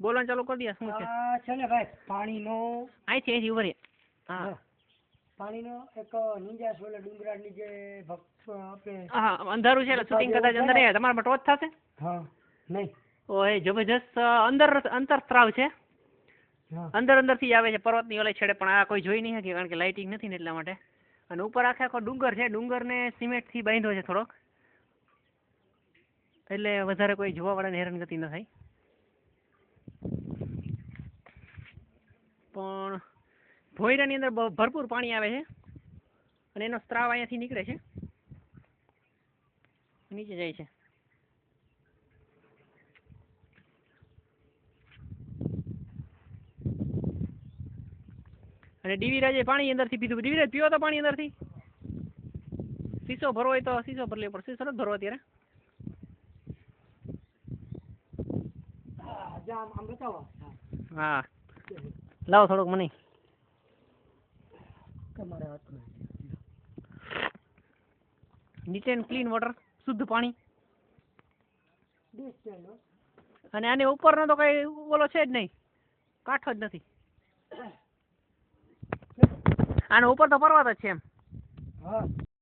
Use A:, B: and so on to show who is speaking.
A: બોલવાનું ચાલુ કરી દે શું છે
B: છે ને ભાઈ પાણીનો
A: અહીંથી ઉભરી હા
B: પાણીનો એક નીંજા સોલે ડુંગરાની જે આપણે
A: હા અંધારું છે એટલે શૂટિંગ કદાચ અંદર નહીં તમારા ટોચ થશે
B: હા નહીં
A: ઓય જબરજસ્ત અંતરસ્ત્રાવ છે અંદરથી આવે છે પર્વતની ઓલે છેડે પણ આ કોઈ જોઈ નહીં શકે કારણ કે લાઇટિંગ નથી ને એટલા માટે અને ઉપર આખો ડુંગર છે ડુંગરને સિમેન્ટથી બાંધ્યો છે થોડોક એટલે વધારે કોઈ જોવાવાળાને હેરાનગતિ ન થાય પણ ભોયરાની અંદર ભરપૂર પાણી આવે છે અને એનો સ્ત્રાવ અહીંયાથી નીકળે છે નીચે જાય છે અને ડીવી રાજે પાણી અંદરથી પીધું ડીવી રાજ પીવો તો પાણી અંદરથી શીશો ભરવો હોય તો શીશો ભરી લેવો પડશે શીશો નથી ભરવો અત્યારે હા લાવો થોડોક મને નીટ એન્ડ ક્લીન વોટર શુદ્ધ પાણી અને આને ઉપરનો તો કઈ ઓલો છે જ નહીં કાંઠો જ નથી આનો ઉપર તો પર્વત જ છે એમ